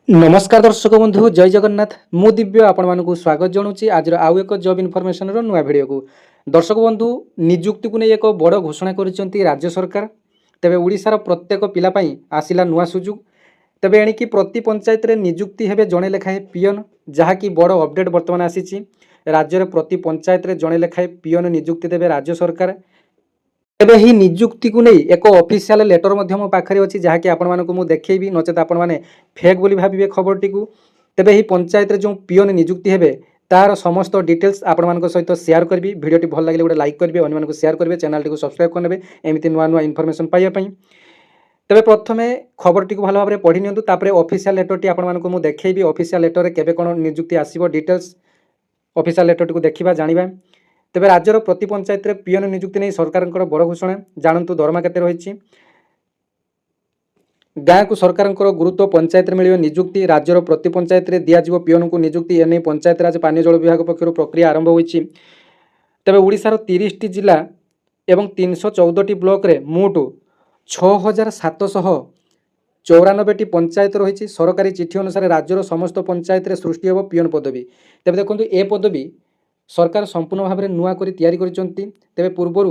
नमस्कार दर्शक बंधु जय जगन्नाथ मु दिव्य आपण मानक स्वागत जनाऊँगी आज आउ एक जॉब इनफॉरमेशन नुआ वीडियो को दर्शक बंधु निजुक्ति को नहीं एक बड़ घोषणा कर राज्य सरकार तेबे ओडिशार प्रत्येक पिलापाई आसिला नुआ सुजुग तेबे एणिकी प्रति पंचायत रे निजुक्ति हेबे जणे लेखाए पियन जहाँकि बड़ अपडेट बर्तमान आसी राज्य प्रति पंचायत रे जणे लेखाए पियन निजुक्ति देवे राज्य सरकार तेबे ही निजुक्ति को नहीं एक ऑफिशियल लेटर मो पाखे अच्छी जहाँकि आपको देखी नचेत आपण मैंने फेक बोली भाविबे खबरटी को तेबे ही पंचायत रे जो पियन निजुक्ति हेबे तार समस्त डिटेल्स आपण सहित शेयर करी भिडियोटी भल लगे गोटे लाइक करेंगे अन्य शेयर करेंगे चैनल को सब्सक्राइब करने एमती नुआ नुआ इनफॉरमेशन पाइबापी तेबे प्रथमे खबरटी को भल भाव पढ़ी निपर ऑफिशियल लेटरटी आपको देखी ऑफिशियल लेटर केबे कौन निजुक्ति आसो डिटेल्स ऑफिशियल लेटरटी को देखा जाना तेबे राज्यर प्रति पंचायत रे पियन निजुक्ति नहीं सरकार बड़ घोषणा जानतु दरमा केते रही गाँ को सरकार गुरुत्व पंचायत में मिल निजुक्ति राज्यर प्रति पंचायत में दिज्व पियन को निजुक्ति एने पंचायत राज पानी जल विभाग पक्षर प्रक्रिया आरंभ होती तेबे ओडिशार 30 टी जिला एवं 314 टी ब्लॉक रे मोट 6794 टी पंचायत रही सरकारी चिठी अनुसार राज्यर समस्त पंचायत रे सृष्टि होब पियन पदवी तेबे देखो ए पदवी सरकार संपूर्ण भाव में नुआ कर तैयारी तेबे पूर्वर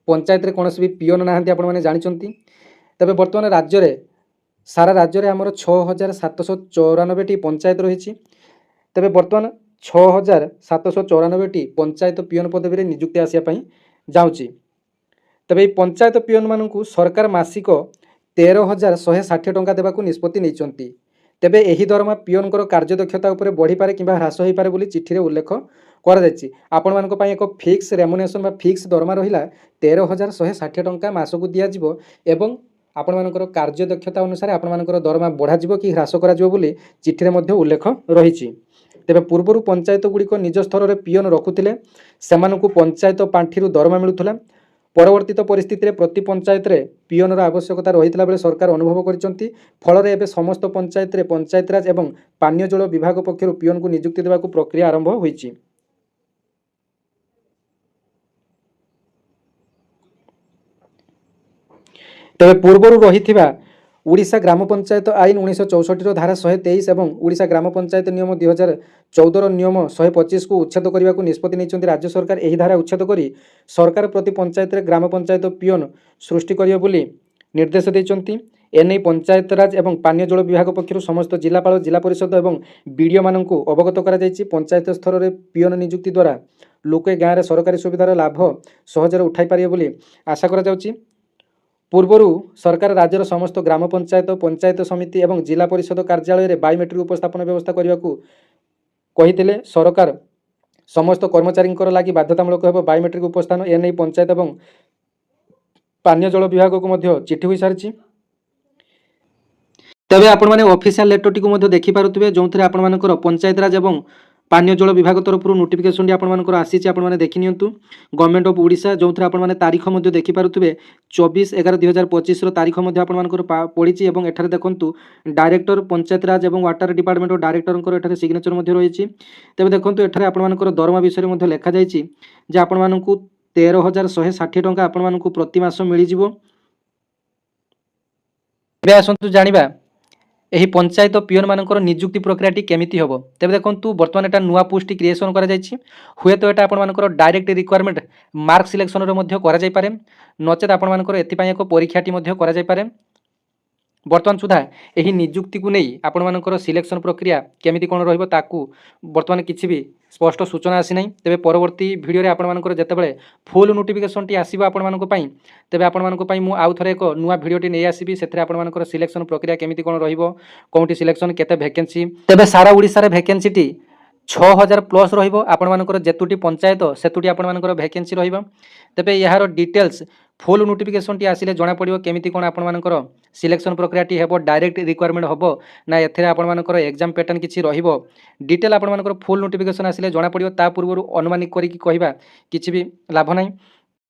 पंचायत रे कौन भी पियन ना आपने जानते तेबे बर्तमान राज्य रे सारा राज्य रे आमर 6794 टी पंचायत रही तेबे बर्तमान 6794 टी पंचायत पियन पदवी रे निजुक्ति आसापी जाऊँगी तेबे पंचायत पियन मानू सरकार मासिक 13,160 टंका देवाक निष्पत्ति नहीं तेबे एही दरमा पियन कार्यदक्षता उपरे बढ़ी पारे किंबा ह्रास हो पारे बोली चिठी रे उल्लेख आपण मानक पई एक फिक्स रेमुनेशन बा फिक्स दरमा रहिला 13,160 टंका मासकु दिया जिवो एवं आपण मानकर कार्यदक्षता अनुसार आपण मानकर दरमा बढ़ा जिवो कि ह्रास करा जिवो बोली चिठी रे मध्ये उल्लेख रहिछि तेबे पूर्वरु पंचायत गुड़िक निज स्तर रे पियन रखुथिले सेमानकु पंचायत पांठिरु दरमा मिलुथला परवर्तित परिस्थिति रे प्रति पंचायत रे पियनर आवश्यकता रही बेले सरकार अनुभव करछंती फल रे एबे समस्त पंचायत रे पंचायत राज एवं पानीय जल विभाग पक्षर पियन को नियुक्ति देवाक प्रक्रिया आरंभ होईछि तेबे पूर्वरु रहिथिबा ओडिशा ग्राम पंचायत आईन 1964 धारा 123 एवं ओडिशा ग्राम पंचायत नियम 2014 नियम 125 को उच्छेद करने को निष्पत्ति नहीं राज्य सरकार यही धारा उच्छेद करी सरकार प्रति पंचायत रे ग्राम पंचायत पियन सृष्टि करियो बोली निर्देश देइचंती एने पंचायत राज एवं पानीय जल विभाग पक्षर समस्त जिलापाल जिला परिषद एवं बीडीओ मानू अवगत करा जायछि पंचायत स्तर रे पियन नियुक्ति द्वारा लोके गाँव में सरकारी सुविधार लाभ सहजरे उठाई पारिबे बोली आशा करा जाउछि पूर्वर सरकार राज्यर समस्त ग्राम पंचायत पंचायत समिति एवं जिला परिषद कार्यालय रे बायोमेट्रिक उपस्थापन व्यवस्था करने को कही सरकार समस्त कर्मचारी लगी बाध्यतामूलक होब बायोमेट्रिक उपस्थान एने पंचायत एवं पानीय जल विभाग को मध्य चिठी हो सारी तेबे आपण माने ऑफिशियल लेटर टी को देखि पारुथिबे जोंथरे आपण मानकर पंचायत राज एवं पानीय जल विभाग तरफ नोटिफिकेशन आपण मानकर आसीछि आपण माने देखि नियंतु गवर्नमेंट ऑफ ओडिशा जोंथरे आपण माने तारीख मध्य देखि पारुथिबे 24/11/2025 रो तारीख मध्य आपण मानकर पड़ीछि एवं एठारे देखंतु डायरेक्टर पंचायत राज एवं वाटर डिपार्टमेंट डायरेक्टर एठारे सिग्नेचर मध्य रहिछि तेबे देखंतु एठारे आपण मानकर दरमा विषय मध्य लेखा जायछि जे आपण मानकु 13,160 टंका आपण मानकु प्रति मास मिलि जिवो बे आसंतु जानिबा एही पंचायत पियन मानकर नियुक्ति प्रक्रियाटी केमिति होबो तेबे देखंतु वर्तमान एटा नुआ पोस्ट क्रिएशन करा जायछि हुए तो एटा आपण मानकर डायरेक्ट रिक्वायरमेंट मार्क सिलेक्शन रे मध्य करा जाय पारे नचेत आपण मानकर एथि पय एक परीक्षाटी मध्य करा जाय पारे वर्तमान सुधा एही नियुक्ति को नहीं आपण मानकर सिलेक्शन प्रक्रिया केमिति कोन रहइबो ताकू वर्तमान किछि भी स्पष्ट सूचना आसी नहीं तेबे परवर्ती वीडियो रे आपण मानकर जेतेबेले फुल नोटिफिकेशन टी आसीबो आपण मानको पई तेबे आपण मानको पई मु आउ थरे एक नुआ वीडियो टी नै आसीबी सेथरे आपण मानकर सिलेक्शन प्रक्रिया केमिति कोन रहिबो कोंटी सिलेक्शन केते वैकेंसी तेबे सारा ओडिसा रे वैकेंसी टी 6,000 प्लस रहिबो आपण मानकर जेतुटी पंचायत सेतुटी आपण मानकर वैकेंसी रहिबो तेबे यार डिटेल्स फुल नोटिफिकेशन टी आसिले जना पड़िबो केमिति कोन आपण मानकर सिलेक्शन प्रक्रिया टी हेबो डायरेक्ट रिक्वायरमेंट होबो ना एथरे आपण मानकर एग्जाम पैटर्न किछि रहिबो डिटेल आपण मानकर फुल नोटिफिकेशन आसिले जना पड़िबो ता पूर्वरु अनुमानिक करी कि कहबा किछि भी लाभ नै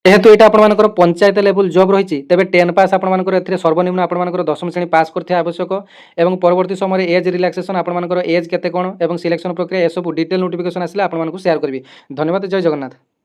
जेहेतु एटा आपण मानकर पंचायत लेवल जॉब रही तेबे 10 पास आपण मानकर एथरे सर्वनिम्न आपण मानकर 10वीं श्रेणी पास करथे आवश्यक एवं परवर्ती समय एज रिलैक्सेशन आपण मानकर एज केते कोन एवं सिलेक्शन प्रक्रिया ए सब डिटेल नोटिफिकेशन आसिले आपण मानकर शेयर करबी धन्यवाद जय जगन्नाथ।